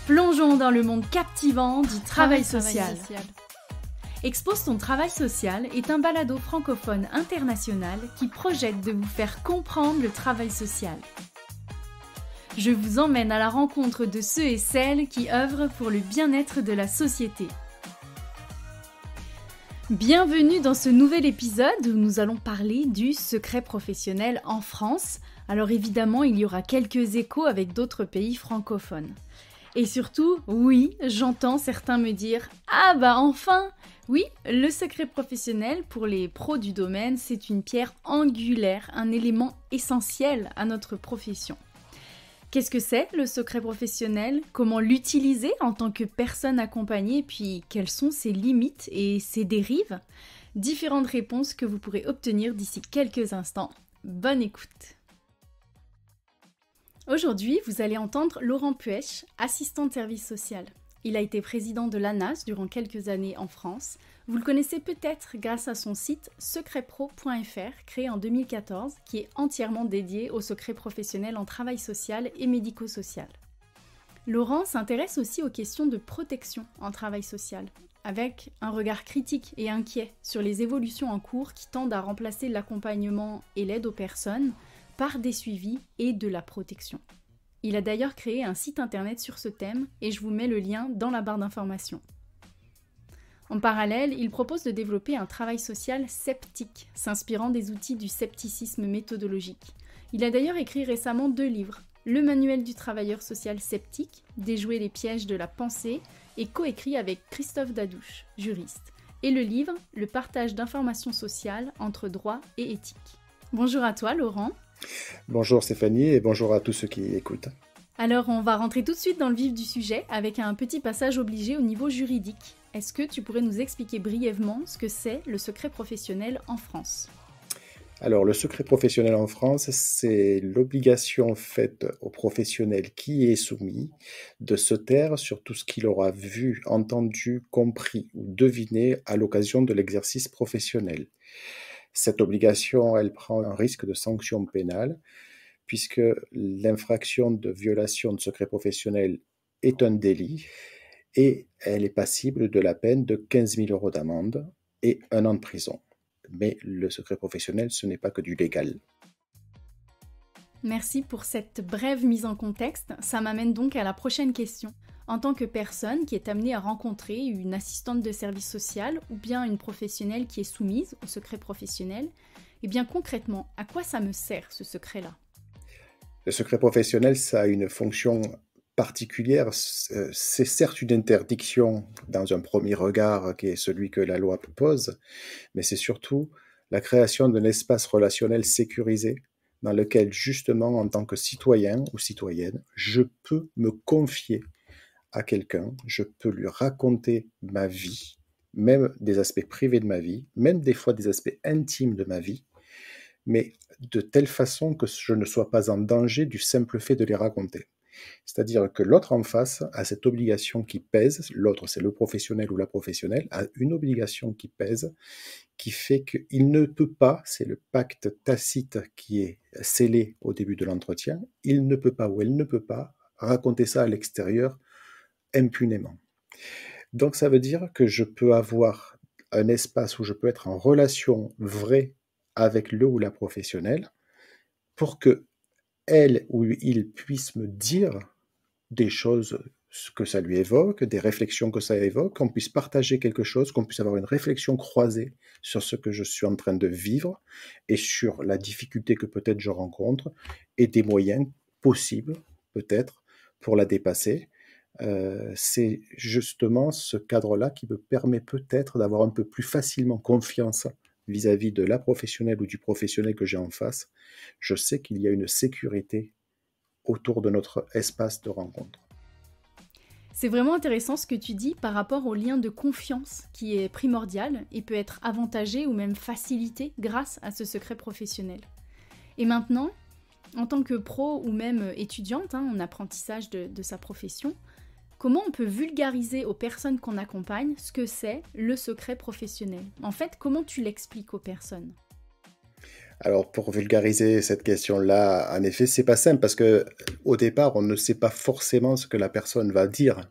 Plongeons dans le monde captivant du travail social. Expose ton travail social est un balado francophone international qui projette de vous faire comprendre le travail social. Je vous emmène à la rencontre de ceux et celles qui œuvrent pour le bien-être de la société. Bienvenue dans ce nouvel épisode où nous allons parler du secret professionnel en France. Alors évidemment, il y aura quelques échos avec d'autres pays francophones. Et surtout, oui, j'entends certains me dire « Ah bah enfin !» Oui, le secret professionnel pour les pros du domaine, c'est une pierre angulaire, un élément essentiel à notre profession. Qu'est-ce que c'est le secret professionnel? Comment l'utiliser en tant que personne accompagnée? Puis quelles sont ses limites et ses dérives? Différentes réponses que vous pourrez obtenir d'ici quelques instants. Bonne écoute! Aujourd'hui, vous allez entendre Laurent Puech, assistant de service social. Il a été président de l'ANAS durant quelques années en France. Vous le connaissez peut-être grâce à son site secretpro.fr, créé en 2014, qui est entièrement dédié au secret professionnel en travail social et médico-social. Laurent s'intéresse aussi aux questions de protection en travail social, avec un regard critique et inquiet sur les évolutions en cours qui tendent à remplacer l'accompagnement et l'aide aux personnes par des suivis et de la protection. Il a d'ailleurs créé un site internet sur ce thème et je vous mets le lien dans la barre d'information. En parallèle, il propose de développer un travail social sceptique, s'inspirant des outils du scepticisme méthodologique. Il a d'ailleurs écrit récemment 2 livres, Le manuel du travailleur social sceptique, Déjouer les pièges de la pensée, et coécrit avec Christophe Dadouche, juriste, et le livre Le partage d'informations sociales entre droit et éthique. Bonjour à toi Laurent. Bonjour Stéphanie et bonjour à tous ceux qui écoutent. Alors on va rentrer tout de suite dans le vif du sujet avec un petit passage obligé au niveau juridique. Est-ce que tu pourrais nous expliquer brièvement ce que c'est le secret professionnel en France ? Alors le secret professionnel en France, c'est l'obligation faite au professionnel qui est soumis de se taire sur tout ce qu'il aura vu, entendu, compris ou deviné à l'occasion de l'exercice professionnel. Cette obligation, elle prend un risque de sanction pénale, puisque l'infraction de violation de secret professionnel est un délit et elle est passible de la peine de 15 000 € d'amende et 1 an de prison. Mais le secret professionnel, ce n'est pas que du légal. Merci pour cette brève mise en contexte. Ça m'amène donc à la prochaine question. En tant que personne qui est amenée à rencontrer une assistante de service social ou bien une professionnelle qui est soumise au secret professionnel, eh bien concrètement, à quoi ça me sert ce secret-là ? Le secret professionnel, ça a une fonction particulière. C'est certes une interdiction dans un premier regard qui est celui que la loi propose, mais c'est surtout la création d'un espace relationnel sécurisé dans lequel justement en tant que citoyen ou citoyenne, je peux me confier à quelqu'un, je peux lui raconter ma vie, même des aspects privés de ma vie, même des fois des aspects intimes de ma vie, mais de telle façon que je ne sois pas en danger du simple fait de les raconter. C'est-à-dire que l'autre en face a cette obligation qui pèse, l'autre c'est le professionnel ou la professionnelle, a une obligation qui pèse, qui fait qu'il ne peut pas, c'est le pacte tacite qui est scellé au début de l'entretien, il ne peut pas ou elle ne peut pas raconter ça à l'extérieur impunément. Donc ça veut dire que je peux avoir un espace où je peux être en relation vraie avec le ou la professionnelle pour que elle ou il puisse me dire des choses que ça lui évoque, des réflexions que ça évoque, qu'on puisse partager quelque chose, qu'on puisse avoir une réflexion croisée sur ce que je suis en train de vivre et sur la difficulté que peut-être je rencontre et des moyens possibles peut-être pour la dépasser. C'est justement ce cadre-là qui me permet peut-être d'avoir un peu plus facilement confiance vis-à-vis de la professionnelle ou du professionnel que j'ai en face. Je sais qu'il y a une sécurité autour de notre espace de rencontre. C'est vraiment intéressant ce que tu dis par rapport au lien de confiance qui est primordial et peut être avantagé ou même facilité grâce à ce secret professionnel. Et maintenant, en tant que pro ou même étudiante en apprentissage de sa profession, comment on peut vulgariser aux personnes qu'on accompagne ce que c'est le secret professionnel ? En fait, comment tu l'expliques aux personnes ? Alors, pour vulgariser cette question-là, en effet, c'est pas simple parce que au départ, on ne sait pas forcément ce que la personne va dire.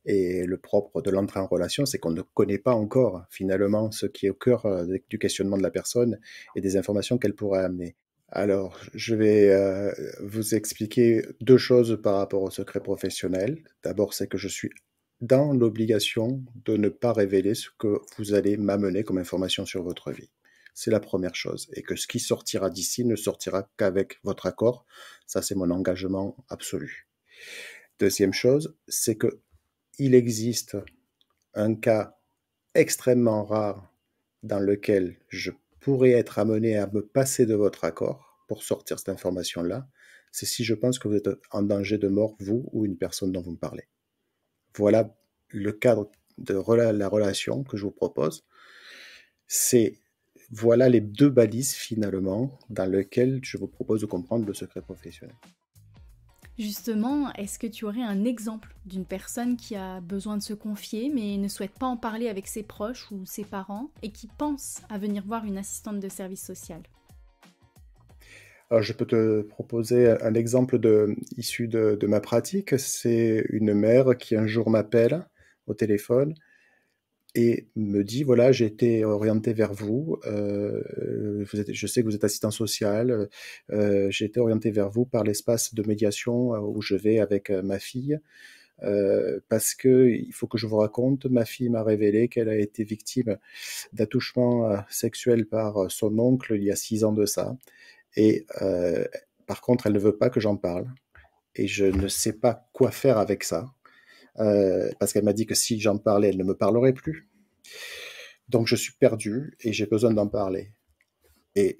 Et le propre de l'entrée en relation, c'est qu'on ne connaît pas encore finalement ce qui est au cœur du questionnement de la personne et des informations qu'elle pourrait amener. Alors, je vais vous expliquer deux choses par rapport au secret professionnel. D'abord, c'est que je suis dans l'obligation de ne pas révéler ce que vous allez m'amener comme information sur votre vie. C'est la première chose. Et que ce qui sortira d'ici ne sortira qu'avec votre accord. Ça, c'est mon engagement absolu. Deuxième chose, c'est que il existe un cas extrêmement rare dans lequel je pourrais être amené à me passer de votre accord pour sortir cette information-là, c'est si je pense que vous êtes en danger de mort, vous ou une personne dont vous me parlez. Voilà le cadre de la relation que je vous propose. Voilà les deux balises finalement dans lesquelles je vous propose de comprendre le secret professionnel. Justement, est-ce que tu aurais un exemple d'une personne qui a besoin de se confier mais ne souhaite pas en parler avec ses proches ou ses parents et qui pense à venir voir une assistante de service social? Alors, je peux te proposer un exemple issu de ma pratique. C'est une mère qui un jour m'appelle au téléphone et me dit, voilà, j'ai été orientée vers vous, je sais que vous êtes assistant social, j'ai été orientée vers vous par l'espace de médiation où je vais avec ma fille, parce que il faut que je vous raconte, ma fille m'a révélé qu'elle a été victime d'attouchement sexuel par son oncle il y a 6 ans de ça. Et par contre, elle ne veut pas que j'en parle. Et je ne sais pas quoi faire avec ça. Parce qu'elle m'a dit que si j'en parlais, elle ne me parlerait plus. Donc je suis perdu et j'ai besoin d'en parler. Et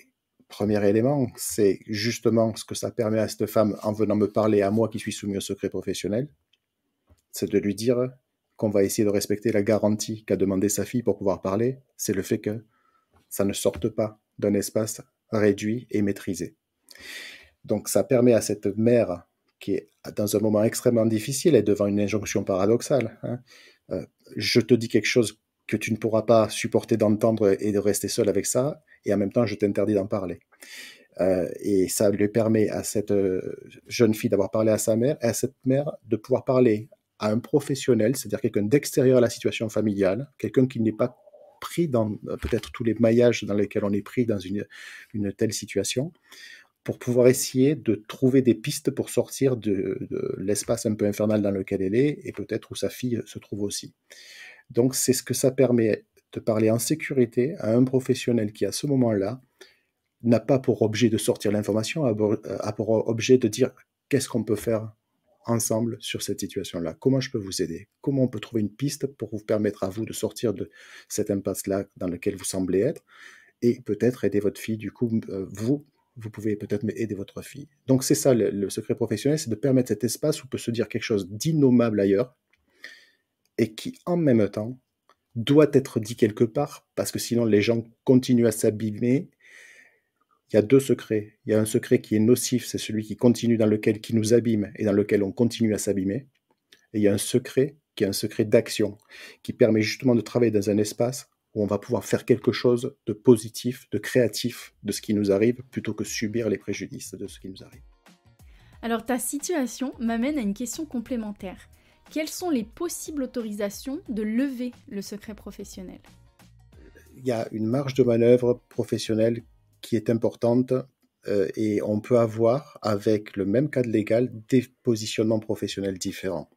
premier élément, c'est justement ce que ça permet à cette femme en venant me parler à moi qui suis soumis au secret professionnel, c'est de lui dire qu'on va essayer de respecter la garantie qu'a demandé sa fille pour pouvoir parler, c'est le fait que ça ne sorte pas d'un espace réduit et maîtrisé. Donc ça permet à cette mère qui est dans un moment extrêmement difficile et devant une injonction paradoxale, hein, je te dis quelque chose que tu ne pourras pas supporter d'entendre et de rester seul avec ça, et en même temps je t'interdis d'en parler. Et ça lui permet à cette jeune fille d'avoir parlé à sa mère, et à cette mère de pouvoir parler à un professionnel, c'est-à-dire quelqu'un d'extérieur à la situation familiale, quelqu'un qui n'est pas pris dans peut-être tous les maillages dans lesquels on est pris dans une telle situation, pour pouvoir essayer de trouver des pistes pour sortir de l'espace un peu infernal dans lequel elle est, et peut-être où sa fille se trouve aussi. Donc c'est ce que ça permet de parler en sécurité à un professionnel qui, à ce moment-là, n'a pas pour objet de sortir l'information, a pour objet de dire qu'est-ce qu'on peut faire ensemble sur cette situation-là, comment je peux vous aider, comment on peut trouver une piste pour vous permettre à vous de sortir de cette impasse-là dans laquelle vous semblez être, et peut-être aider votre fille, du coup, vous pouvez peut-être aider votre fille. Donc c'est ça le secret professionnel, c'est de permettre cet espace où peut se dire quelque chose d'innommable ailleurs, et qui en même temps doit être dit quelque part, parce que sinon les gens continuent à s'abîmer. Il y a deux secrets. Il y a un secret qui est nocif, c'est celui qui continue qui nous abîme et dans lequel on continue à s'abîmer. Et il y a un secret qui est un secret d'action, qui permet justement de travailler dans un espace où on va pouvoir faire quelque chose de positif, de créatif de ce qui nous arrive, plutôt que subir les préjudices de ce qui nous arrive. Alors ta situation m'amène à une question complémentaire. Quelles sont les possibles autorisations de lever le secret professionnel? Il y a une marge de manœuvre professionnelle qui est importante et on peut avoir, avec le même cadre légal, des positionnements professionnels différents.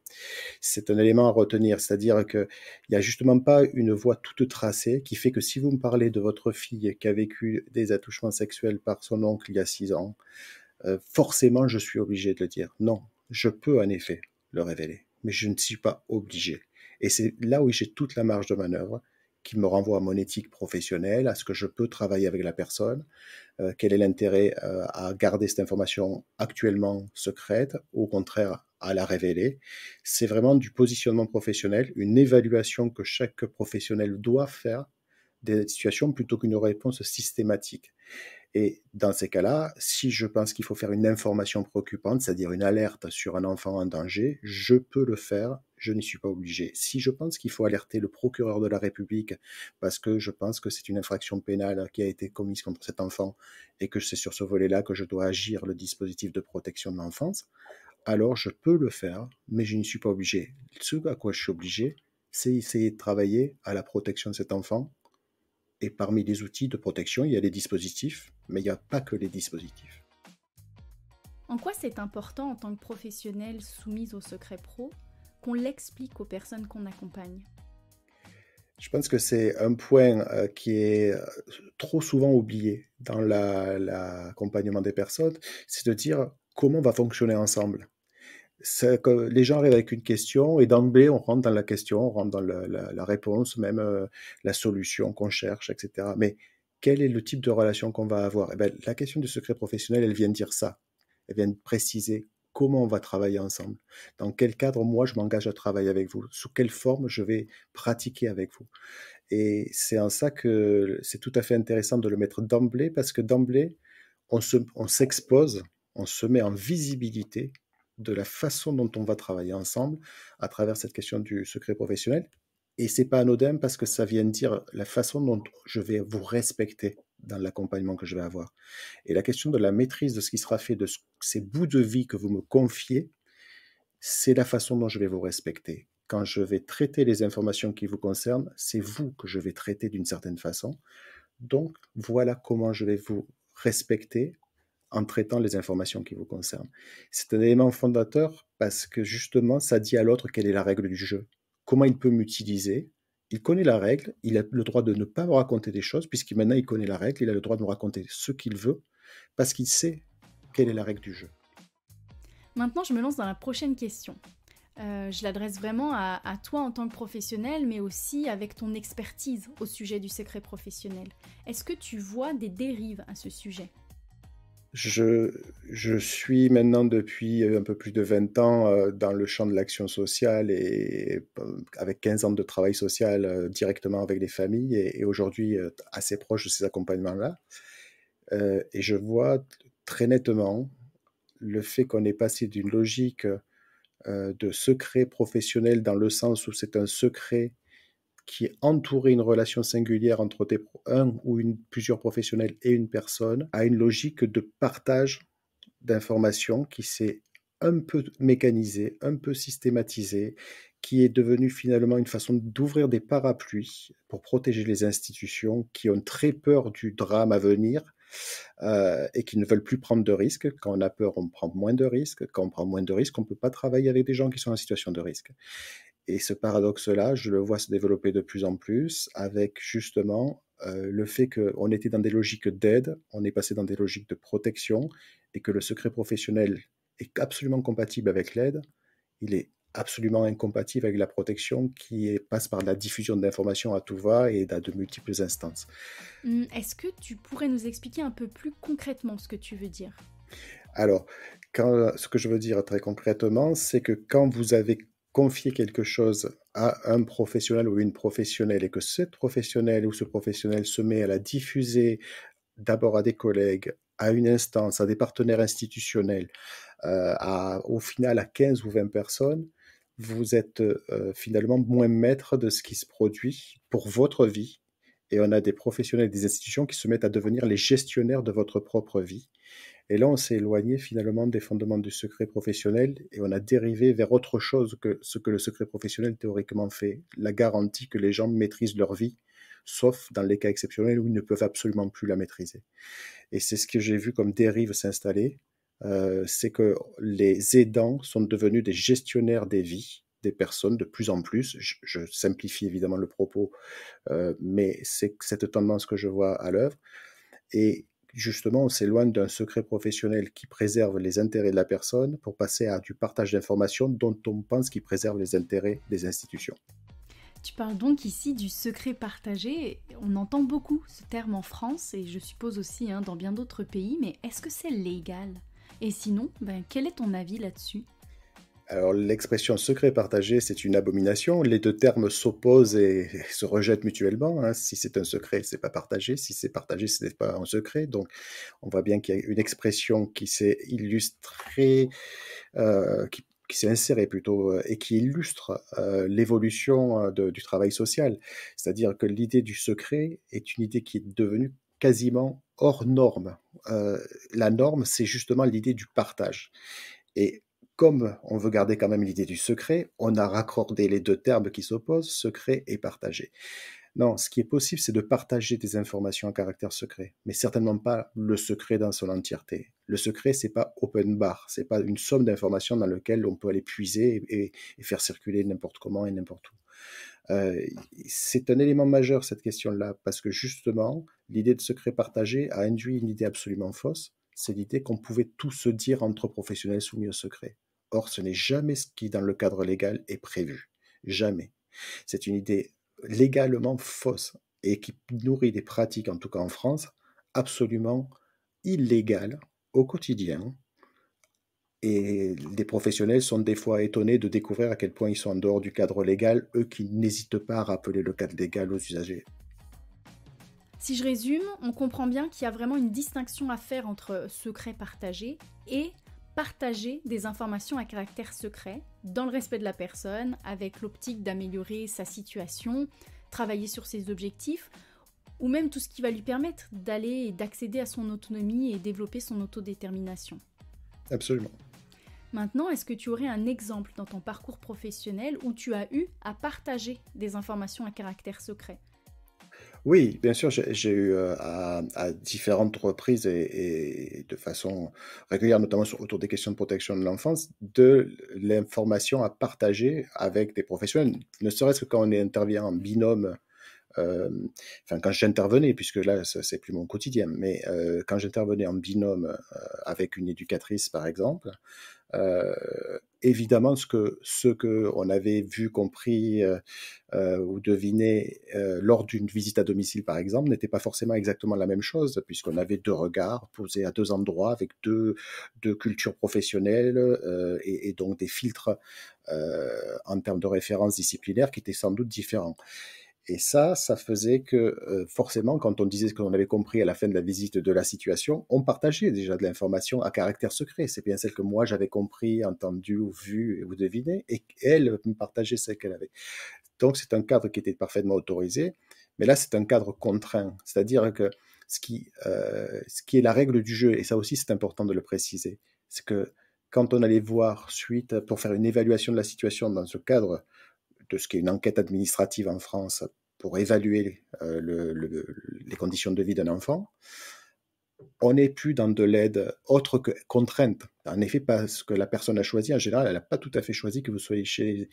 C'est un élément à retenir, c'est-à-dire qu'il n'y a justement pas une voie toute tracée qui fait que si vous me parlez de votre fille qui a vécu des attouchements sexuels par son oncle il y a 6 ans, forcément je suis obligé de le dire. Non, je peux en effet le révéler, mais je ne suis pas obligé. Et c'est là où j'ai toute la marge de manœuvre qui me renvoie à mon éthique professionnelle, à ce que je peux travailler avec la personne, quel est l'intérêt à garder cette information actuellement secrète, ou au contraire à la révéler. C'est vraiment du positionnement professionnel, une évaluation que chaque professionnel doit faire des situations plutôt qu'une réponse systématique. Et dans ces cas-là, si je pense qu'il faut faire une information préoccupante, c'est-à-dire une alerte sur un enfant en danger, je peux le faire, je n'y suis pas obligé. Si je pense qu'il faut alerter le procureur de la République parce que je pense que c'est une infraction pénale qui a été commise contre cet enfant et que c'est sur ce volet-là que je dois agir le dispositif de protection de l'enfance, alors je peux le faire, mais je n'y suis pas obligé. Ce à quoi je suis obligé, c'est essayer de travailler à la protection de cet enfant. Et parmi les outils de protection, il y a les dispositifs, mais il n'y a pas que les dispositifs. En quoi c'est important en tant que professionnel soumis au secret pro qu'on l'explique aux personnes qu'on accompagne? Je pense que c'est un point qui est trop souvent oublié dans l'accompagnement des personnes, c'est de dire comment on va fonctionner ensemble. Que les gens arrivent avec une question et d'emblée, on rentre dans la question, on rentre dans la réponse, même la solution qu'on cherche, etc. Mais quel est le type de relation qu'on va avoir? Eh ben, la question du secret professionnel, elle vient de dire ça. Elle vient de préciser comment on va travailler ensemble. Dans quel cadre, moi, je m'engage à travailler avec vous. Sous quelle forme je vais pratiquer avec vous. Et c'est en ça que c'est tout à fait intéressant de le mettre d'emblée, parce que d'emblée, on s'expose, on se met en visibilité de la façon dont on va travailler ensemble à travers cette question du secret professionnel. Et c'est pas anodin parce que ça vient dire la façon dont je vais vous respecter dans l'accompagnement que je vais avoir. Et la question de la maîtrise de ce qui sera fait de ces bouts de vie que vous me confiez, c'est la façon dont je vais vous respecter. Quand je vais traiter les informations qui vous concernent, c'est vous que je vais traiter d'une certaine façon. Donc, voilà comment je vais vous respecter en traitant les informations qui vous concernent. C'est un élément fondateur parce que justement, ça dit à l'autre quelle est la règle du jeu. Comment il peut m'utiliser. Il connaît la règle, il a le droit de ne pas me raconter des choses, puisqu'il maintenant il connaît la règle, il a le droit de me raconter ce qu'il veut, parce qu'il sait quelle est la règle du jeu. Maintenant, je me lance dans la prochaine question. Je l'adresse vraiment à toi en tant que professionnel, mais aussi avec ton expertise au sujet du secret professionnel. Est-ce que tu vois des dérives à ce sujet? Je suis maintenant depuis un peu plus de 20 ans dans le champ de l'action sociale et avec 15 ans de travail social directement avec les familles et aujourd'hui assez proche de ces accompagnements-là. Et je vois très nettement le fait qu'on est passé d'une logique de secret professionnel dans le sens où c'est un secret qui entourait une relation singulière entre un ou plusieurs professionnels et une personne, à une logique de partage d'informations qui s'est un peu mécanisée, un peu systématisée, qui est devenue finalement une façon d'ouvrir des parapluies pour protéger les institutions qui ont très peur du drame à venir et qui ne veulent plus prendre de risques. Quand on a peur, on prend moins de risques. Quand on prend moins de risques, on ne peut pas travailler avec des gens qui sont en situation de risque. Et ce paradoxe-là, je le vois se développer de plus en plus avec justement le fait qu'on était dans des logiques d'aide, on est passé dans des logiques de protection et que le secret professionnel est absolument compatible avec l'aide, il est absolument incompatible avec la protection passe par la diffusion d'informations à tout va et à de multiples instances. Est-ce que tu pourrais nous expliquer un peu plus concrètement ce que tu veux dire? Alors, ce que je veux dire très concrètement, c'est que quand vous avez confié quelque chose à un professionnel ou une professionnelle et que cette professionnelle ou ce professionnel se met à la diffuser d'abord à des collègues, à une instance, à des partenaires institutionnels, au final à 15 ou 20 personnes, vous êtes finalement moins maître de ce qui se produit pour votre vie. Et on a des professionnels, des institutions qui se mettent à devenir les gestionnaires de votre propre vie. Et là, on s'est éloigné finalement des fondements du secret professionnel et on a dérivé vers autre chose que ce que le secret professionnel théoriquement fait, la garantie que les gens maîtrisent leur vie, sauf dans les cas exceptionnels où ils ne peuvent absolument plus la maîtriser. Et c'est ce que j'ai vu comme dérive s'installer, c'est que les aidants sont devenus des gestionnaires des vies des personnes de plus en plus. Je simplifie évidemment le propos, mais c'est cette tendance que je vois à l'œuvre. Et justement, on s'éloigne d'un secret professionnel qui préserve les intérêts de la personne pour passer à du partage d'informations dont on pense qu'il préserve les intérêts des institutions. Tu parles donc ici du secret partagé. On entend beaucoup ce terme en France et je suppose aussi dans bien d'autres pays, mais est-ce que c'est légal? Et sinon, quel est ton avis là-dessus? Alors, l'expression secret partagé, c'est une abomination. Les deux termes s'opposent et se rejettent mutuellement. Hein. Si c'est un secret, c'est pas partagé. Si c'est partagé, ce n'est pas un secret. Donc, on voit bien qu'il y a une expression qui s'est illustrée, qui s'est inséré plutôt, et qui illustre l'évolution du travail social. C'est-à-dire que l'idée du secret est une idée qui est devenue quasiment hors norme. La norme, c'est justement l'idée du partage. Et comme on veut garder quand même l'idée du secret, on a raccordé les deux termes qui s'opposent, secret et partagé. Non, ce qui est possible, c'est de partager des informations à caractère secret, mais certainement pas le secret dans son entièreté. Le secret, c'est pas open bar, c'est pas une somme d'informations dans laquelle on peut aller puiser et faire circuler n'importe comment et n'importe où. Euh, c'est un élément majeur, cette question-là, parce que justement, l'idée de secret partagé a induit une idée absolument fausse, c'est l'idée qu'on pouvait tout se dire entre professionnels soumis au secret. Or, ce n'est jamais ce qui, dans le cadre légal, est prévu. Jamais. C'est une idée légalement fausse et qui nourrit des pratiques, en tout cas en France, absolument illégales au quotidien. Et les professionnels sont des fois étonnés de découvrir à quel point ils sont en dehors du cadre légal, eux qui n'hésitent pas à rappeler le cadre légal aux usagers. Si je résume, on comprend bien qu'il y a vraiment une distinction à faire entre secret partagé et partager des informations à caractère secret, dans le respect de la personne, avec l'optique d'améliorer sa situation, travailler sur ses objectifs, ou même tout ce qui va lui permettre d'aller et d'accéder à son autonomie et développer son autodétermination. Absolument. Maintenant, est-ce que tu aurais un exemple dans ton parcours professionnel où tu as eu à partager des informations à caractère secret ? Oui, bien sûr, j'ai eu à différentes reprises et de façon régulière, notamment autour des questions de protection de l'enfance, de l'information à partager avec des professionnels, ne serait-ce que quand on intervient en binôme. Enfin, quand j'intervenais, puisque là, c'est plus mon quotidien, mais quand j'intervenais en binôme avec une éducatrice, par exemple, euh, évidemment, ce que on avait vu, compris ou deviné lors d'une visite à domicile, par exemple, n'était pas forcément exactement la même chose, puisqu'on avait deux regards posés à deux endroits, avec deux cultures professionnelles et donc des filtres en termes de références disciplinaires qui étaient sans doute différents. Et ça faisait que forcément, quand on disait ce qu'on avait compris à la fin de la visite de la situation, on partageait déjà de l'information à caractère secret. C'est bien celle que moi j'avais compris, entendu ou vu ou deviné, et elle me partageait celle qu'elle avait. Donc c'est un cadre qui était parfaitement autorisé, mais là c'est un cadre contraint. C'est-à-dire que ce qui est la règle du jeu, et ça aussi c'est important de le préciser, c'est que quand on allait voir suite pour faire une évaluation de la situation dans ce cadre de ce qui est une enquête administrative en France pour évaluer les conditions de vie d'un enfant, on n'est plus dans de l'aide autre que contrainte. En effet, parce que la personne a choisi, en général, elle n'a pas tout à fait choisi que vous soyez chez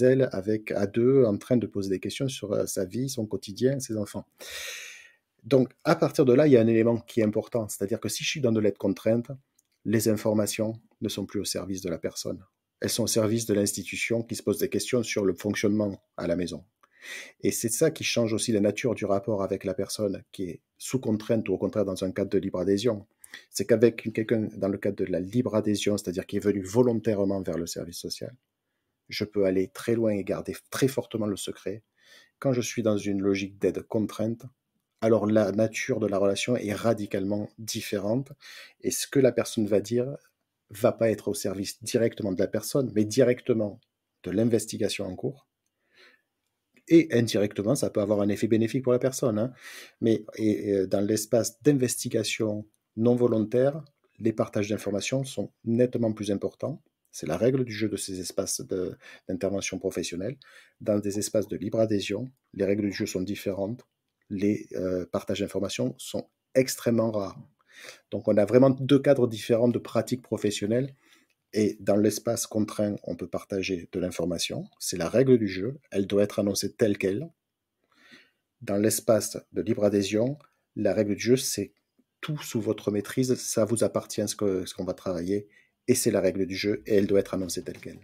elle, avec à deux, en train de poser des questions sur sa vie, son quotidien, ses enfants. Donc, à partir de là, il y a un élément qui est important, c'est-à-dire que si je suis dans de l'aide contrainte, les informations ne sont plus au service de la personne. Elles sont au service de l'institution qui se pose des questions sur le fonctionnement à la maison. Et c'est ça qui change aussi la nature du rapport avec la personne qui est sous contrainte ou au contraire dans un cadre de libre adhésion. C'est qu'avec quelqu'un dans le cadre de la libre adhésion, c'est-à-dire qui est venu volontairement vers le service social, je peux aller très loin et garder très fortement le secret. Quand je suis dans une logique d'aide contrainte, alors la nature de la relation est radicalement différente et ce que la personne va dire va pas être au service directement de la personne, mais directement de l'investigation en cours. Et indirectement, ça peut avoir un effet bénéfique pour la personne. Hein. Mais dans l'espace d'investigation non volontaire, les partages d'informations sont nettement plus importants. C'est la règle du jeu de ces espaces d'intervention professionnelle. Dans des espaces de libre adhésion, les règles du jeu sont différentes. Les partages d'informations sont extrêmement rares. Donc on a vraiment deux cadres différents de pratiques professionnelles. Et dans l'espace contraint, on peut partager de l'information. C'est la règle du jeu. Elle doit être annoncée telle qu'elle. Dans l'espace de libre adhésion, la règle du jeu, c'est tout sous votre maîtrise. Ça vous appartient ce qu'on va travailler. Et c'est la règle du jeu. Et elle doit être annoncée telle qu'elle.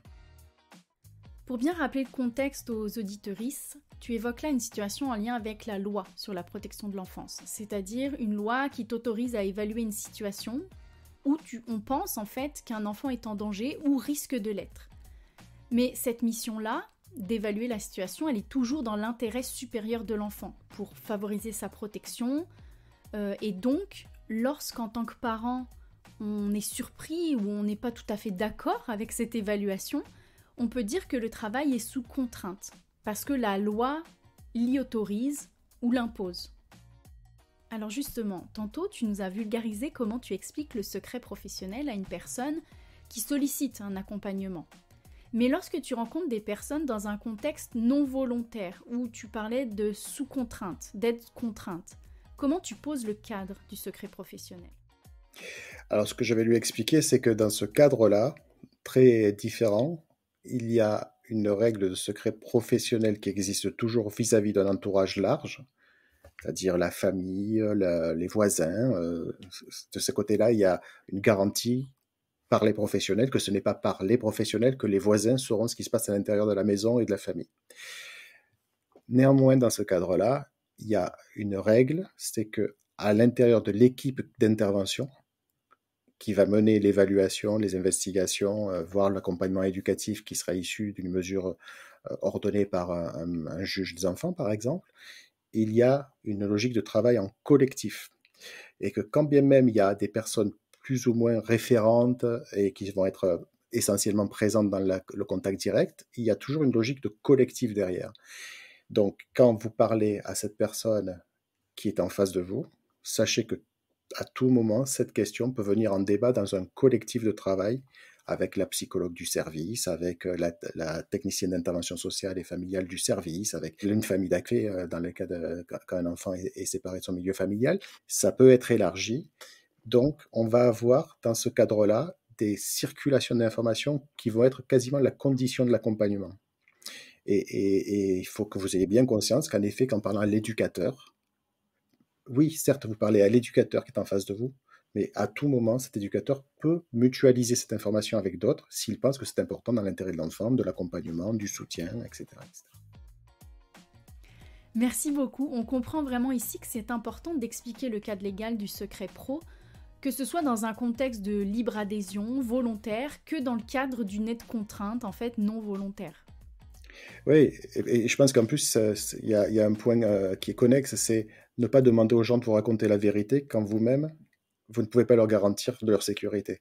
Pour bien rappeler le contexte aux auditorices, tu évoques là une situation en lien avec la loi sur la protection de l'enfance. C'est-à-dire une loi qui t'autorise à évaluer une situation où on pense en fait qu'un enfant est en danger ou risque de l'être. Mais cette mission-là, d'évaluer la situation, elle est toujours dans l'intérêt supérieur de l'enfant, pour favoriser sa protection. Et donc, lorsqu'en tant que parent, on est surpris ou on n'est pas tout à fait d'accord avec cette évaluation, on peut dire que le travail est sous contrainte, parce que la loi l'y autorise ou l'impose. Alors justement, tantôt tu nous as vulgarisé comment tu expliques le secret professionnel à une personne qui sollicite un accompagnement. Mais lorsque tu rencontres des personnes dans un contexte non volontaire, où tu parlais de sous-contrainte, d'aide contrainte, comment tu poses le cadre du secret professionnel ? Alors ce que je vais lui expliquer, c'est que dans ce cadre-là, très différent, il y a une règle de secret professionnel qui existe toujours vis-à-vis d'un entourage large, c'est-à-dire la famille, les voisins. De ce côté-là, il y a une garantie par les professionnels que ce n'est pas par les professionnels que les voisins sauront ce qui se passe à l'intérieur de la maison et de la famille. Néanmoins, dans ce cadre-là, il y a une règle, c'est que à l'intérieur de l'équipe d'intervention qui va mener l'évaluation, les investigations, voire l'accompagnement éducatif qui sera issu d'une mesure ordonnée par un juge des enfants, par exemple, il y a une logique de travail en collectif. Et que quand bien même il y a des personnes plus ou moins référentes et qui vont être essentiellement présentes dans le contact direct, il y a toujours une logique de collectif derrière. Donc, quand vous parlez à cette personne qui est en face de vous, sachez que à tout moment, cette question peut venir en débat dans un collectif de travail avec la psychologue du service, avec la technicienne d'intervention sociale et familiale du service, avec une famille d'accueil dans le cas de quand un enfant est séparé de son milieu familial. Ça peut être élargi. Donc, on va avoir dans ce cadre-là des circulations d'informations qui vont être quasiment la condition de l'accompagnement. Et il faut que vous ayez bien conscience qu'en effet, qu'en parlant à l'éducateur, oui, certes, vous parlez à l'éducateur qui est en face de vous, mais à tout moment, cet éducateur peut mutualiser cette information avec d'autres s'il pense que c'est important dans l'intérêt de l'enfant, de l'accompagnement, du soutien, etc., etc. Merci beaucoup. On comprend vraiment ici que c'est important d'expliquer le cadre légal du secret pro, que ce soit dans un contexte de libre adhésion, volontaire, que dans le cadre d'une aide contrainte, en fait, non volontaire. Oui, et je pense qu'en plus, il y a un point qui est connexe, c'est ne pas demander aux gens de vous raconter la vérité quand vous-même, vous ne pouvez pas leur garantir de leur sécurité.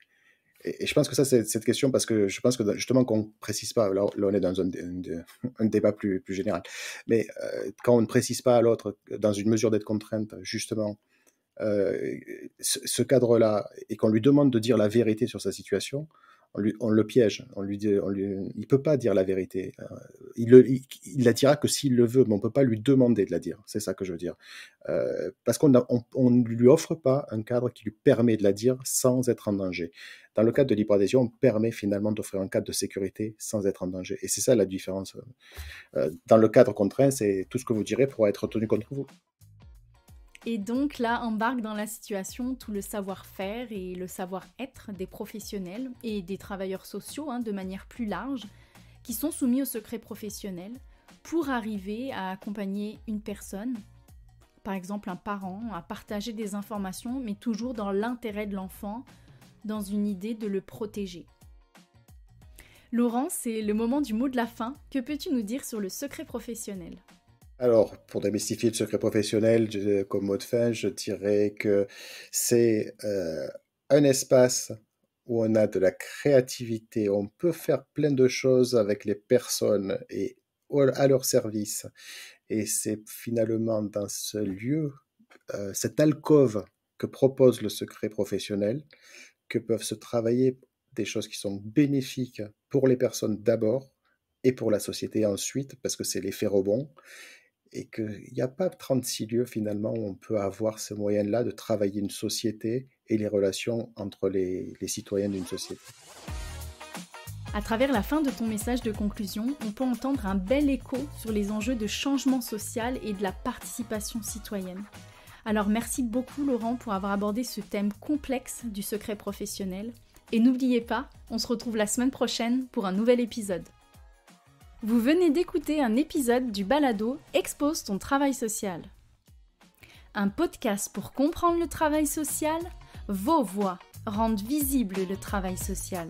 Et je pense que ça, c'est cette question, parce que je pense que justement qu'on ne précise pas, là on est dans un débat plus général, mais quand on ne précise pas à l'autre, dans une mesure d'aide contrainte, justement, ce cadre-là, et qu'on lui demande de dire la vérité sur sa situation, on le piège, il ne peut pas dire la vérité. Il la dira que s'il le veut, mais on ne peut pas lui demander de la dire. C'est ça que je veux dire. Parce qu'on ne lui offre pas un cadre qui lui permet de la dire sans être en danger. Dans le cadre de libre adhésion, on permet finalement d'offrir un cadre de sécurité sans être en danger. Et c'est ça la différence. Dans le cadre contraint, c'est tout ce que vous direz pourra être retenu contre vous. Et donc là embarque dans la situation tout le savoir-faire et le savoir-être des professionnels et des travailleurs sociaux de manière plus large qui sont soumis au secret professionnel pour arriver à accompagner une personne, par exemple un parent, à partager des informations mais toujours dans l'intérêt de l'enfant, dans une idée de le protéger. Laurent, c'est le moment du mot de la fin. Que peux-tu nous dire sur le secret professionnel ? Alors, pour démystifier le secret professionnel, comme mot de fin, je dirais que c'est un espace où on a de la créativité, on peut faire plein de choses avec les personnes et à leur service. Et c'est finalement dans ce lieu, cette alcôve que propose le secret professionnel, que peuvent se travailler des choses qui sont bénéfiques pour les personnes d'abord et pour la société ensuite, parce que c'est l'effet rebond. Et qu'il n'y a pas 36 lieux finalement où on peut avoir ce moyen-là de travailler une société et les relations entre les citoyens d'une société. À travers la fin de ton message de conclusion, on peut entendre un bel écho sur les enjeux de changement social et de la participation citoyenne. Alors merci beaucoup Laurent pour avoir abordé ce thème complexe du secret professionnel. Et n'oubliez pas, on se retrouve la semaine prochaine pour un nouvel épisode. Vous venez d'écouter un épisode du balado Expose ton travail social. Un podcast pour comprendre le travail social, vos voix rendent visible le travail social.